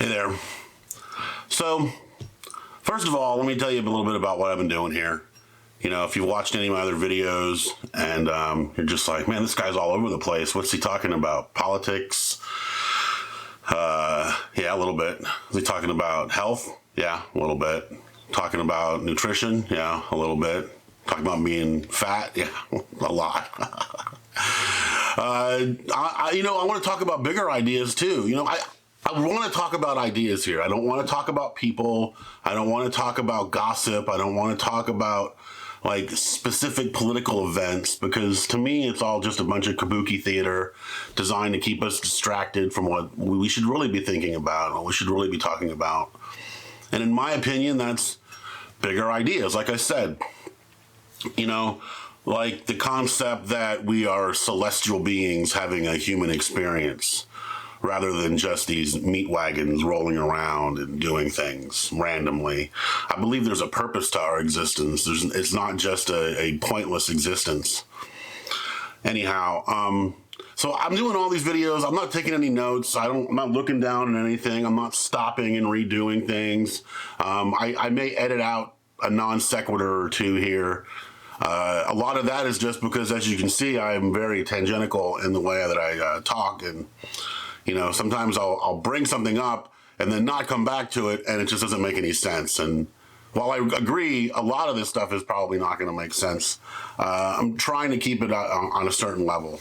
Hey there. So, first of all, let me tell you a little bit about what I've been doing here. You know, if you've watched any of my other videos and you're just like, man, this guy's all over the place. What's he talking about? Politics? Yeah, a little bit. Is he talking about health? Yeah, a little bit. Talking about nutrition? Yeah, a little bit. Talking about being fat? Yeah, a lot. I want to talk about bigger ideas too. I want to talk about ideas here. I don't want to talk about people. I don't want to talk about gossip. I don't want to talk about like specific political events, because to me it's all just a bunch of kabuki theater designed to keep us distracted from what we should really be thinking about, what we should really be talking about. And in my opinion, that's bigger ideas. Like I said, like the concept that we are celestial beings having a human experience, rather than just these meat wagons rolling around and doing things randomly. I believe there's a purpose to our existence. It's not just a pointless existence. Anyhow, so I'm doing all these videos. I'm not taking any notes. I'm not looking down at anything. I'm not stopping and redoing things. I may edit out a non sequitur or two here. A lot of that is just because, as you can see, I am very tangential in the way that I talk, and sometimes I'll bring something up and then not come back to it, and it just doesn't make any sense. And while I agree, a lot of this stuff is probably not going to make sense, I'm trying to keep it on a certain level.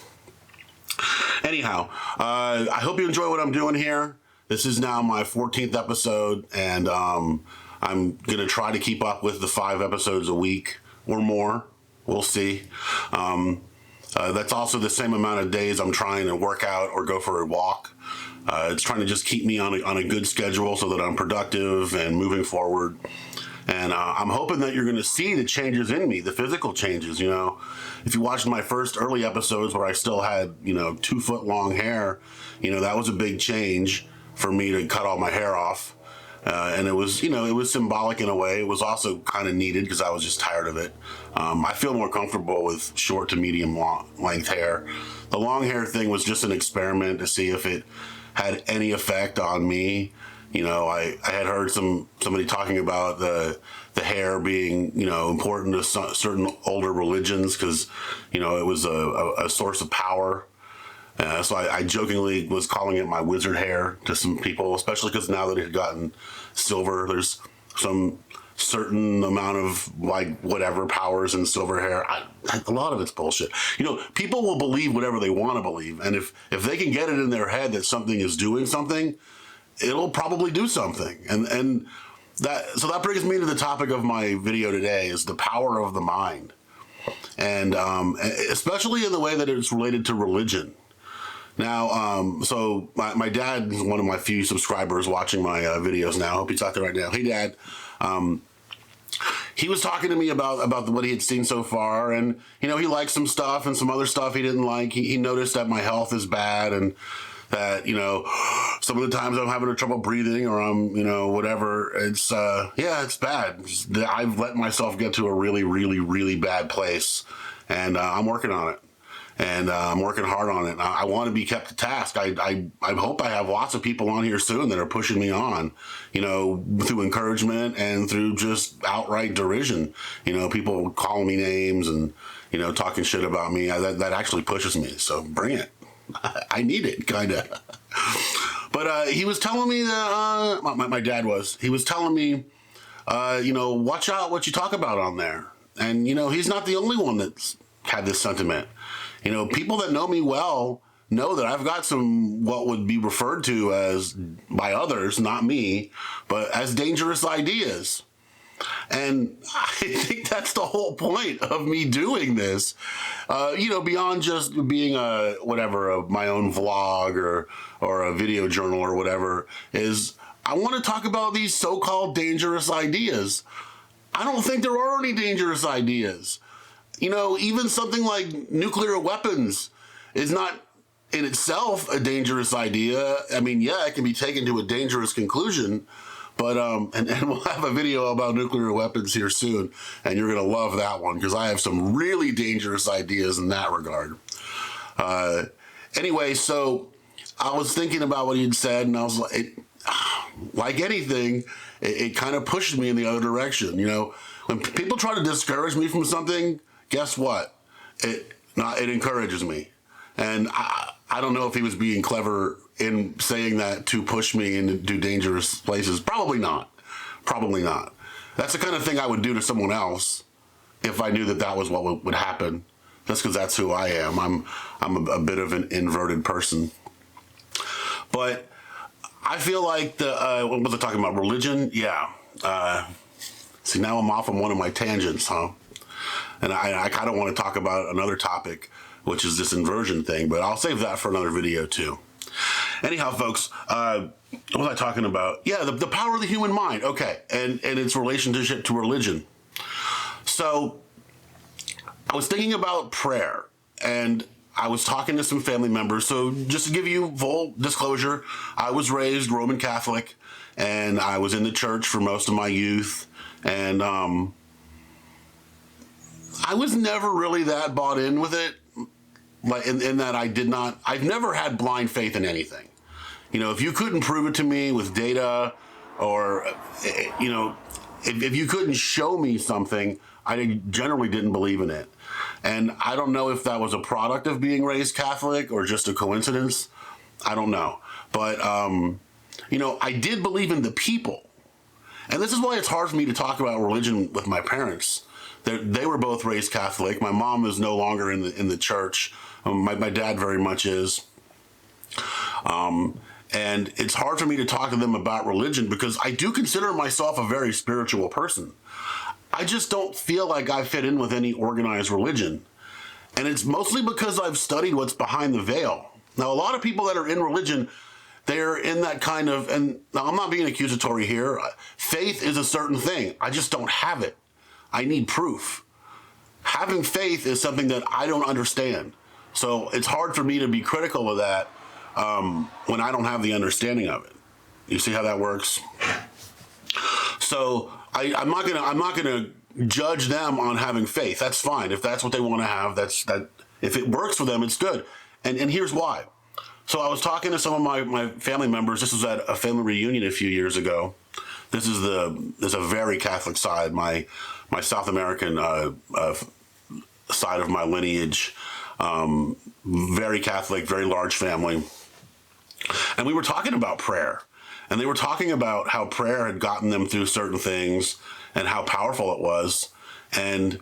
Anyhow, I hope you enjoy what I'm doing here. This is now my 14th episode, and I'm going to try to keep up with the 5 episodes a week or more. We'll see. That's also the same amount of days I'm trying to work out or go for a walk. It's trying to just keep me on a good schedule so that I'm productive and moving forward. And I'm hoping that you're going to see the changes in me, the physical changes. If you watched my first early episodes where I still had 2-foot long hair, that was a big change for me to cut all my hair off. And it was symbolic in a way. It was also kind of needed because I was just tired of it. I feel more comfortable with short to medium length hair. The long hair thing was just an experiment to see if it had any effect on me. I had heard somebody talking about the hair being, important to certain older religions because, it was a source of power. So I jokingly was calling it my wizard hair to some people, especially because now that it had gotten silver, there's some certain amount of whatever powers in silver hair. A lot of it's bullshit. People will believe whatever they want to believe, and if they can get it in their head that something is doing something, it'll probably do something. And that brings me to the topic of my video today, is the power of the mind, and especially in the way that it's related to religion. Now, so my dad is one of my few subscribers watching my videos now. I hope he's out there right now. Hey, Dad. He was talking to me about what he had seen so far, and he liked some stuff and some other stuff he didn't like. He noticed that my health is bad, and that some of the times I'm having trouble breathing, or I'm whatever. It's it's bad. I've let myself get to a really, really, really bad place, and I'm working on it. And I'm working hard on it. I want to be kept to task. I hope I have lots of people on here soon that are pushing me on, through encouragement and through just outright derision. People calling me names and, talking shit about me. That actually pushes me. So bring it. I need it, kind of. But he was telling me that, my dad was. He was telling me, watch out what you talk about on there. And, he's not the only one that's had this sentiment. People that know me well know that I've got some what would be referred to as, by others, not me, but as dangerous ideas. And I think that's the whole point of me doing this, beyond just being my own vlog or a video journal or whatever, is I want to talk about these so-called dangerous ideas. I don't think there are any dangerous ideas. Even something like nuclear weapons is not in itself a dangerous idea. I mean, yeah, it can be taken to a dangerous conclusion, but and we'll have a video about nuclear weapons here soon, and you're gonna love that one because I have some really dangerous ideas in that regard. Anyway, so I was thinking about what he'd said, and I was like, like anything, it kind of pushes me in the other direction. When people try to discourage me from something, guess what? It encourages me. And I don't know if he was being clever in saying that to push me into dangerous places. Probably not. Probably not. That's the kind of thing I would do to someone else if I knew that was what would happen. Just because that's who I am. I'm a bit of an inverted person. But I feel like what was I talking about? Religion? Yeah. See, now I'm off on one of my tangents, huh? And I kind of want to talk about another topic, which is this inversion thing, but I'll save that for another video too. Anyhow, folks, what was I talking about? Yeah, the power of the human mind. Okay, and its relationship to religion. So I was thinking about prayer, and I was talking to some family members. So just to give you full disclosure, I was raised Roman Catholic, and I was in the church for most of my youth, and I was never really that bought in with it, like in that I've never had blind faith in anything. If you couldn't prove it to me with data, or, if you couldn't show me something, I generally didn't believe in it. And I don't know if that was a product of being raised Catholic or just a coincidence. I don't know. But, I did believe in the people. And this is why it's hard for me to talk about religion with my parents. They were both raised Catholic. My mom is no longer in the church. My dad very much is. And it's hard for me to talk to them about religion because I do consider myself a very spiritual person. I just don't feel like I fit in with any organized religion. And it's mostly because I've studied what's behind the veil. Now, a lot of people that are in religion, they're in that kind of, and now I'm not being accusatory here. Faith is a certain thing. I just don't have it. I need proof. Having faith is something that I don't understand. So it's hard for me to be critical of that when I don't have the understanding of it. You see how that works? So I'm not gonna judge them on having faith. That's fine. If that's what they want to have, that. If it works for them, it's good. And here's why. So I was talking to some of my family members. This was at a family reunion a few years ago. This is a very Catholic side. My South American side of my lineage, very Catholic, very large family. And we were talking about prayer. And they were talking about how prayer had gotten them through certain things and how powerful it was. And,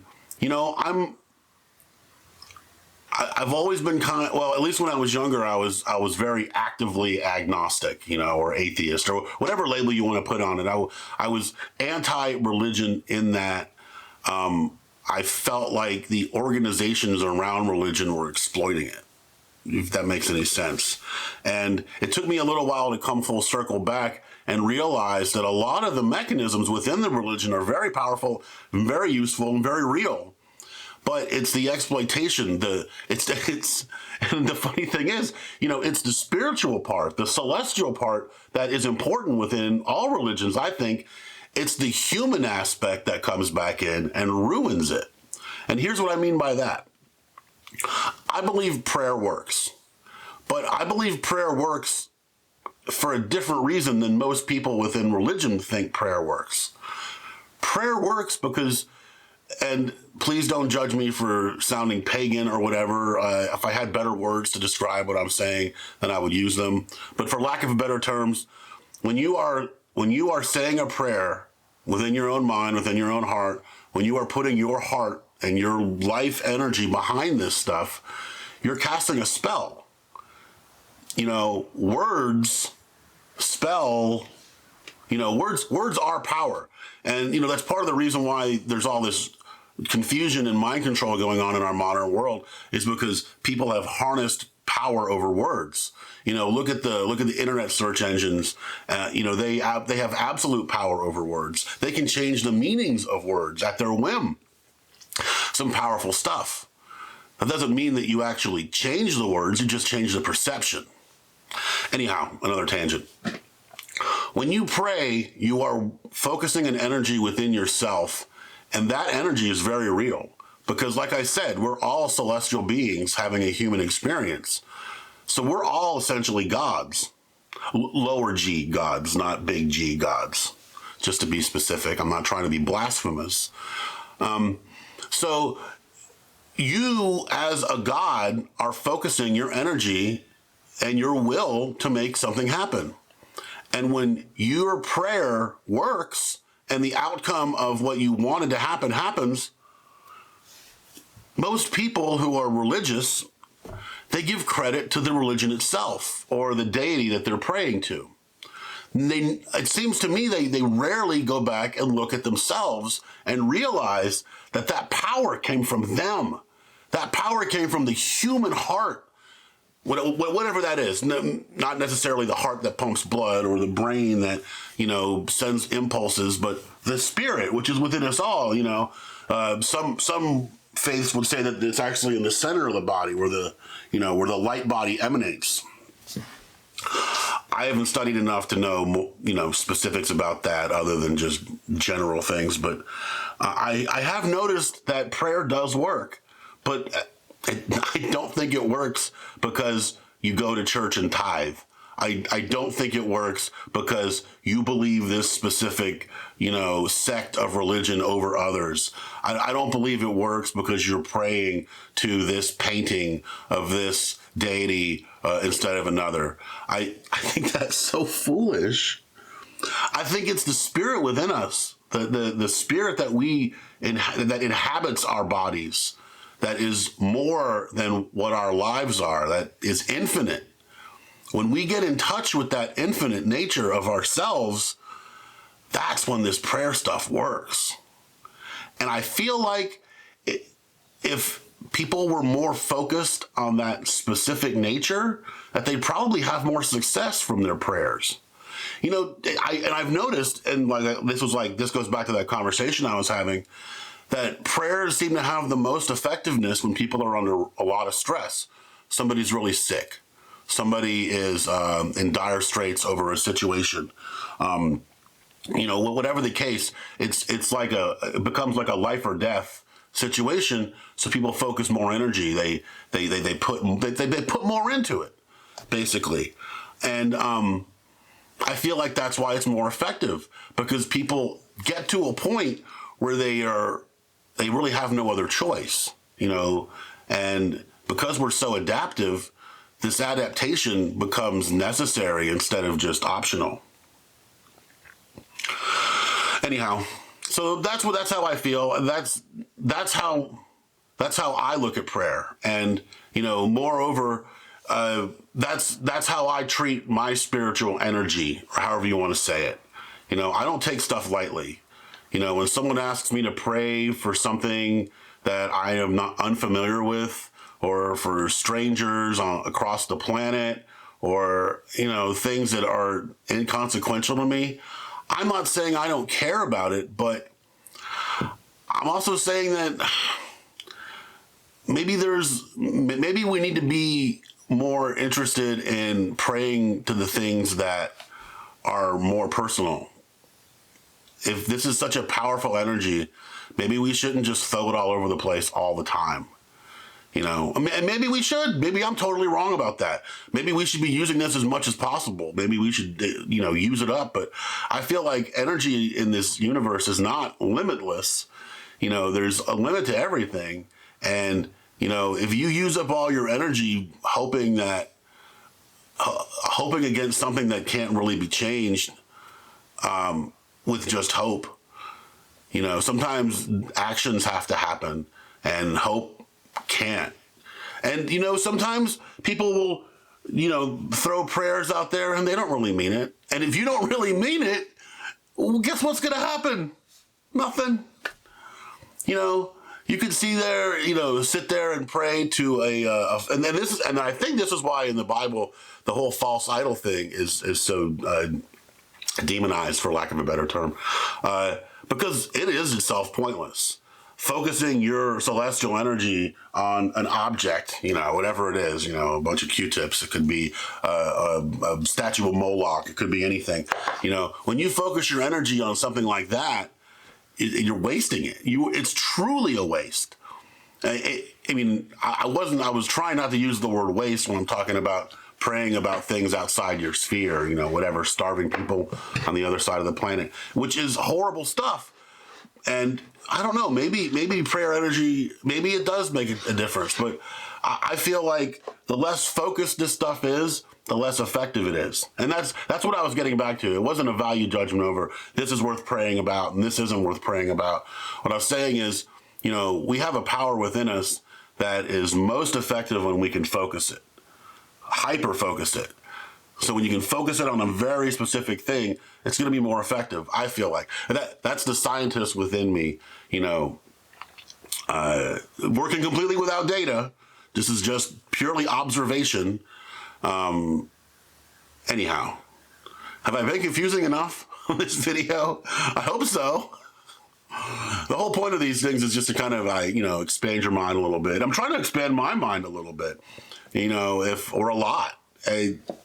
I've always been at least when I was younger, I was very actively agnostic, or atheist, or whatever label you want to put on it. I was anti-religion in that I felt like the organizations around religion were exploiting it, if that makes any sense. And it took me a little while to come full circle back and realize that a lot of the mechanisms within the religion are very powerful, and very useful, and very real. But it's the exploitation. And the funny thing is, it's the spiritual part, the celestial part that is important within all religions. I think it's the human aspect that comes back in and ruins it. And here's what I mean by that. I believe prayer works, but I believe prayer works for a different reason than most people within religion think prayer works. Prayer works because, and please don't judge me for sounding pagan or whatever. If I had better words to describe what I'm saying, then I would use them. But for lack of better terms, when you are saying a prayer within your own mind, within your own heart, when you are putting your heart and your life energy behind this stuff, you're casting a spell. Words spell, words are power. And, that's part of the reason why there's all this confusion and mind control going on in our modern world, is because people have harnessed power over words. Look at the internet search engines. They have absolute power over words. They can change the meanings of words at their whim. Some powerful stuff. That doesn't mean that you actually change the words, you just change the perception. Anyhow, another tangent. When you pray, you are focusing an energy within yourself, and that energy is very real. Because like I said, we're all celestial beings having a human experience. So we're all essentially gods. lower G gods, not big G gods. Just to be specific, I'm not trying to be blasphemous. So you as a god are focusing your energy and your will to make something happen. And when your prayer works and the outcome of what you wanted to happen happens, most people who are religious, they give credit to the religion itself or the deity that they're praying to. It seems to me they rarely go back and look at themselves and realize that that power came from them. That power came from the human heart, whatever that is. Not necessarily the heart that pumps blood or the brain that, sends impulses, but the spirit, which is within us all. Some faiths would say that it's actually in the center of the body where where the light body emanates. I haven't studied enough to know, specifics about that other than just general things. But I have noticed that prayer does work, but I don't think it works because you go to church and tithe. I don't think it works because you believe this specific, sect of religion over others. I don't believe it works because you're praying to this painting of this deity instead of another. I think that's so foolish. I think it's the spirit within us, the spirit that that inhabits our bodies, that is more than what our lives are, that is infinite. When we get in touch with that infinite nature of ourselves, that's when this prayer stuff works. And I feel like if people were more focused on that specific nature, that they'd probably have more success from their prayers. I've noticed, and this goes back to that conversation I was having, that prayers seem to have the most effectiveness when people are under a lot of stress. Somebody's really sick. Somebody is in dire straits over a situation. Whatever the case, it becomes like a life or death situation. So people focus more energy. They put more into it, basically. And I feel like that's why it's more effective, because people get to a point where they really have no other choice, and because we're so adaptive, this adaptation becomes necessary instead of just optional. Anyhow, so that's how I feel, and that's how I look at prayer, and moreover, that's how I treat my spiritual energy, or however you want to say it. I don't take stuff lightly. When someone asks me to pray for something that I am not unfamiliar with, or for strangers across the planet, or, things that are inconsequential to me, I'm not saying I don't care about it, but I'm also saying that maybe we need to be more interested in praying to the things that are more personal. If this is such a powerful energy, maybe we shouldn't just throw it all over the place all the time. And maybe we should. Maybe I'm totally wrong about that. Maybe we should be using this as much as possible. Maybe we should, use it up. But I feel like energy in this universe is not limitless. There's a limit to everything. And, if you use up all your energy hoping against something that can't really be changed, with just hope, sometimes actions have to happen, and hope can't. And sometimes people will throw prayers out there and they don't really mean it. And if you don't really mean it, well, guess what's gonna happen? Nothing. You could sit there and pray to and I think this is why in the Bible the whole false idol thing is so demonized, for lack of a better term, because it is itself pointless. Focusing your celestial energy on an object, whatever it is, a bunch of Q-tips, it could be a statue of Moloch, it could be anything. When you focus your energy on something like that, you're wasting it. It's truly a waste. I was trying not to use the word waste when I'm talking about praying about things outside your sphere, you know, whatever, starving people on the other side of the planet, which is horrible stuff. And I don't know, maybe prayer energy, maybe it does make a difference, but I feel like the less focused this stuff is, the less effective it is. And that's what I was getting back to. It wasn't a value judgment over this is worth praying about and this isn't worth praying about. What I was saying is, you know, we have a power within us that is most effective when we can focus it, hyper focus it. So when you can focus it on a very specific thing, it's going to be more effective, I feel like. And that's the scientist within me, you know, working completely without data. This is just purely observation. Anyhow, have I been confusing enough on this video? I hope so. The whole point of these things is just to kind of, you know, expand your mind a little bit. I'm trying to expand my mind a little bit, you know, or a lot.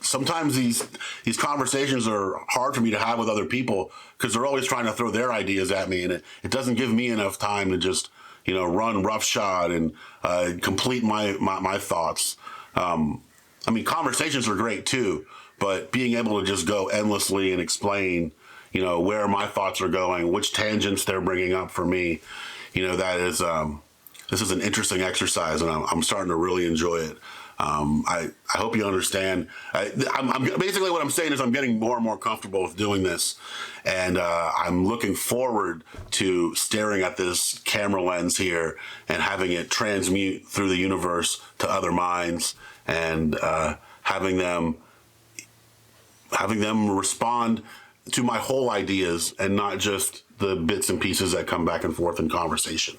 Sometimes these conversations are hard for me to have with other people because they're always trying to throw their ideas at me, and it doesn't give me enough time to just, you know, run roughshod and complete my thoughts. I mean, conversations are great too, but being able to just go endlessly and explain, you know, where my thoughts are going, which tangents they're bringing up for me, you know, that is, this is an interesting exercise, and I'm starting to really enjoy it. I hope you understand. I'm basically what I'm saying is I'm getting more and more comfortable with doing this, and I'm looking forward to staring at this camera lens here and having it transmute through the universe to other minds, and having them respond to my whole ideas and not just the bits and pieces that come back and forth in conversation.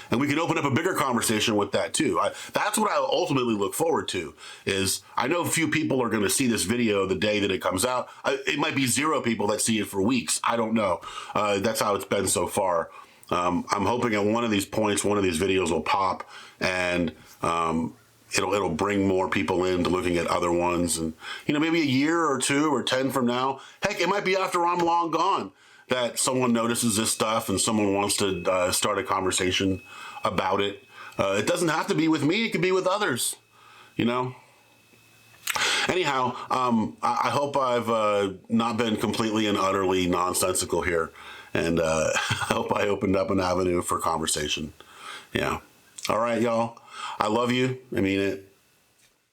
And we can open up a bigger conversation with that too. That's what I ultimately look forward to. Is I know a few people are going to see this video the day that it comes out. It might be 0 people that see it for weeks. I don't know. That's how it's been so far. I'm hoping at one of these points, one of these videos will pop, and it'll bring more people into looking at other ones. And, you know, maybe a year or 2 or 10 from now, heck, it might be after I'm long gone, that someone notices this stuff and someone wants to start a conversation about it. It doesn't have to be with me. It could be with others, you know? Anyhow, I hope I've not been completely and utterly nonsensical here. And I hope I opened up an avenue for conversation. Yeah. All right, y'all. I love you. I mean it.